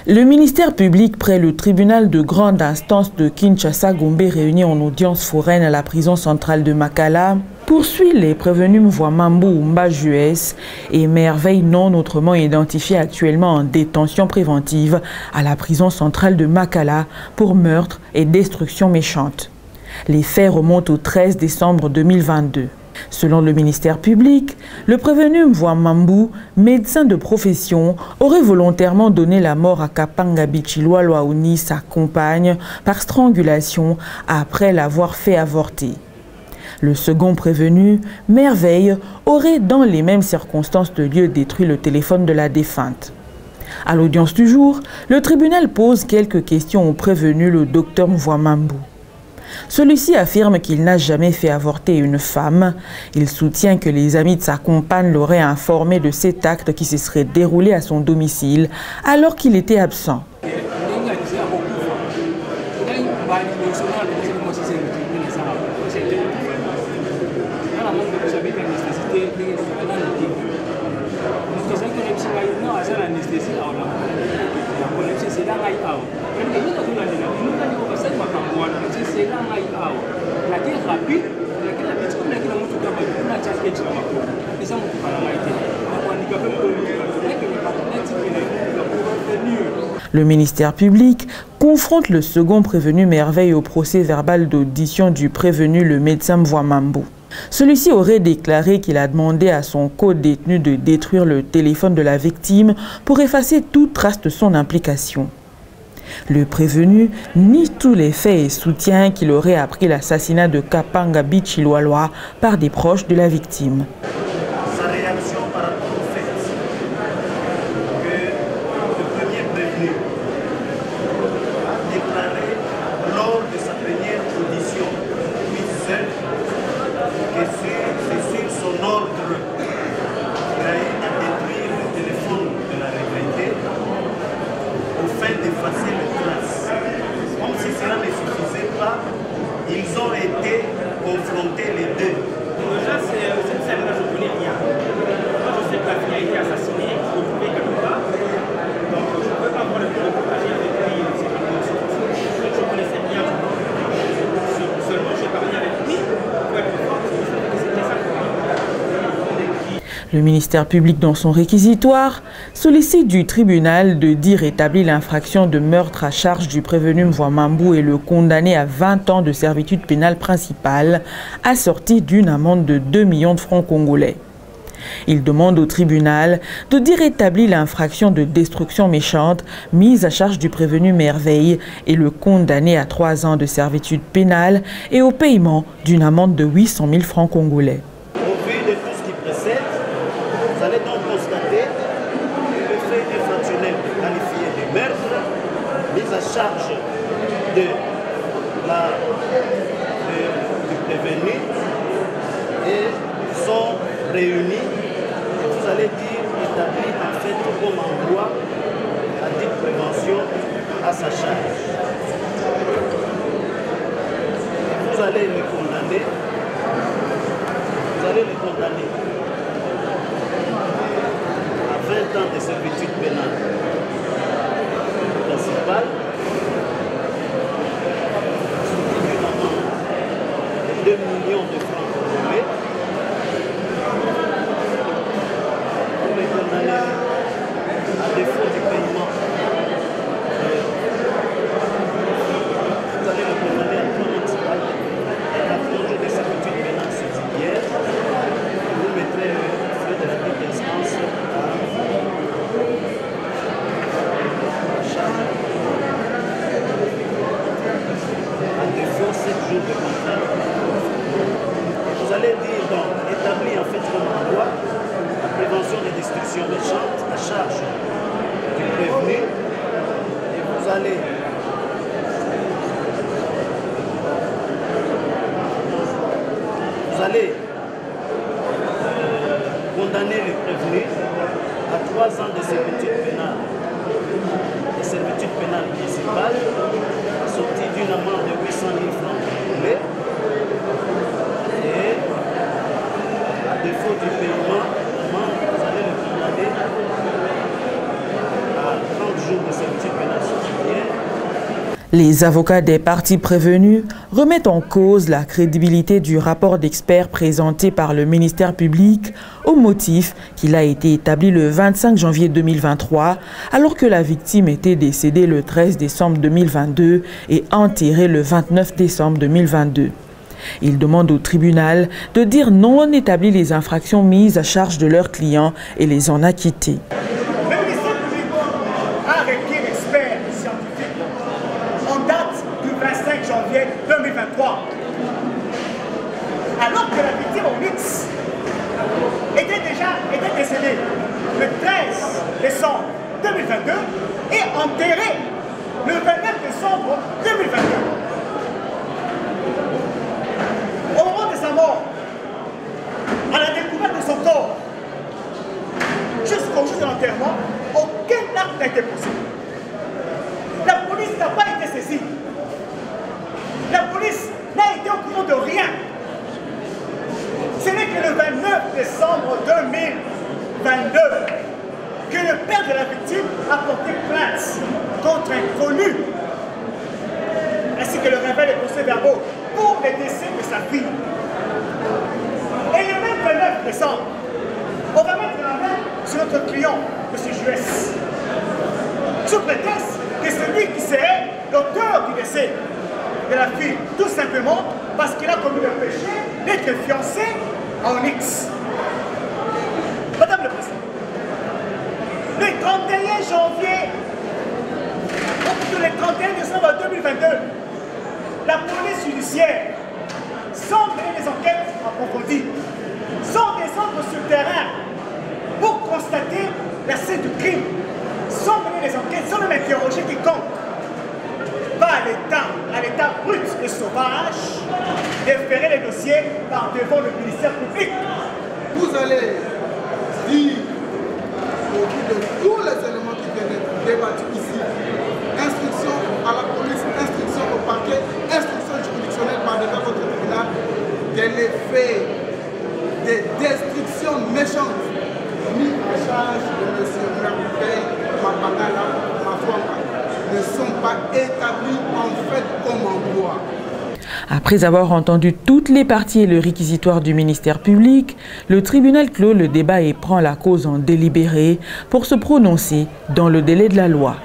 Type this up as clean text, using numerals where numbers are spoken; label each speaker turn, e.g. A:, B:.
A: Le ministère public près le tribunal de grande instance de Kinshasa-Gombe réuni en audience foraine à la prison centrale de Makala poursuit les prévenus Mvwamambu Mbajues et Merveille non autrement identifiés actuellement en détention préventive à la prison centrale de Makala pour meurtre et destruction méchante. Les faits remontent au 13 décembre 2022. Selon le ministère public, le prévenu Mvwamambu, médecin de profession, aurait volontairement donné la mort à Kapanga Bichilwa Loaouni, sa compagne, par strangulation après l'avoir fait avorter. Le second prévenu, Merveille, aurait dans les mêmes circonstances de lieu détruit le téléphone de la défunte. À l'audience du jour, le tribunal pose quelques questions au prévenu, le docteur Mvwamambu. Celui-ci affirme qu'il n'a jamais fait avorter une femme. Il soutient que les amis de sa compagne l'auraient informé de cet acte qui se serait déroulé à son domicile alors qu'il était absent. Le ministère public confronte le second prévenu Merveille au procès verbal d'audition du prévenu, le médecin Mvwamambu. Celui-ci aurait déclaré qu'il a demandé à son co-détenu de détruire le téléphone de la victime pour effacer toute trace de son implication. Le prévenu nie tous les faits et soutient qu'il aurait appris l'assassinat de Kapanga Bichilwa par des proches de la victime.
B: Sa réaction par rapport au fait que le premier prévenu a déclaré lors de sa première audition, lui seul, que c'est sur son ordre qu'il a eu à détruire le téléphone de la regrettée au fait d'effacer les traces. Comme si cela ne suffisait pas, ils ont été confrontés les deux.
C: Déjà, cette scène-là, je ne connais rien. Moi, je sais que la fille a été assassinée, retrouvée quelque part. Donc, je ne peux pas avoir le temps de partager avec lui ces informations. Je connaissais bien. Seulement, j'ai parlé avec lui pour être fort, parce que je savais que c'était ça.
A: Le ministère public, dans son réquisitoire, sollicite du tribunal de dire établir l'infraction de meurtre à charge du prévenu Mvwamambu et le condamner à 20 ans de servitude pénale principale, assortie d'une amende de 2 millions de francs congolais. Il demande au tribunal de dire établir l'infraction de destruction méchante mise à charge du prévenu Merveille et le condamner à 3 ans de servitude pénale et au paiement d'une amende de 800 000 francs congolais.
B: Au vu de tout ce qui précède, vous allez donc constater que le fait infractionnel qualifié de meurtre, mis à charge du prévenu, et sont réunis. Et vous allez dire établi en fait comme en loi la dite prévention à sa charge. Et vous allez le condamner. Vous allez le condamner à 20 ans de servitude pénale principale, suivi d'une amende de 2 millions de francs congolais. Vous le condamnez à défaut du paiement. Vous allez le condamner à 3 municipal et 4 ans de servitude pénale subsidiaire. Vous mettrez le frais de la dite instance à charge. À défaut, 7 jours de contrainte. Vous allez dire donc, établir en fait comme en loi la prévention des destructions méchantes à charge du prévenu. Et vous allez condamner le prévenu à 3 ans de servitude pénale et servitude pénale principale, assortie d'une amende de 800 000 francs congolais et
A: Les avocats des parties prévenus remettent en cause la crédibilité du rapport d'experts présenté par le ministère public au motif qu'il a été établi le 25 janvier 2023 alors que la victime était décédée le 13 décembre 2022 et enterrée le 29 décembre 2022. Ils demandent au tribunal de dire non établir les infractions mises à charge de leurs clients et les en acquitter.
D: Le ministère public a requis l'expert scientifique en date du 25 janvier 2023. Alors que la victime en X était décédée le 13 décembre 2022 et enterrée le 29 décembre 2022. Au moment de sa mort, à la découverte de son corps, jusqu'au jour de l'enterrement, aucun acte n'a été posé. La police n'a pas été saisie. La police n'a été au courant de rien. Ce n'est que le 29 décembre 2022 que le père de la victime a porté plainte contre un connu, ainsi que le révèle les procès-verbaux pour le décès de sa fille. Et le même 29 décembre, on va mettre la main sur notre client, M. Juès, sous prétexte que c'est lui qui serait l'auteur du décès de la fille, tout simplement parce qu'il a commis le péché d'être fiancé à un X. Madame le Président, le 31 janvier, le 31 décembre 2022, la police judiciaire, sans mener des enquêtes approfondies, sans descendre sur le terrain pour constater la scène du crime, sans mener des enquêtes, sans même interroger quiconque, va à l'état brut et sauvage, déférer les dossiers par devant le ministère public.
E: Vous allez dire, au bout de tous les éléments qui viennent d'être débattus ici, instruction à la police, instruction au parquet, instruction juridictionnelle par devant votre tribunal, que les faits de destruction méchante mis à charge de M. Merveille Mapagala Mafwanga ne sont pas établis en fait comme en droit.
A: Après avoir entendu toutes les parties et le réquisitoire du ministère public, le tribunal clôt le débat et prend la cause en délibéré pour se prononcer dans le délai de la loi.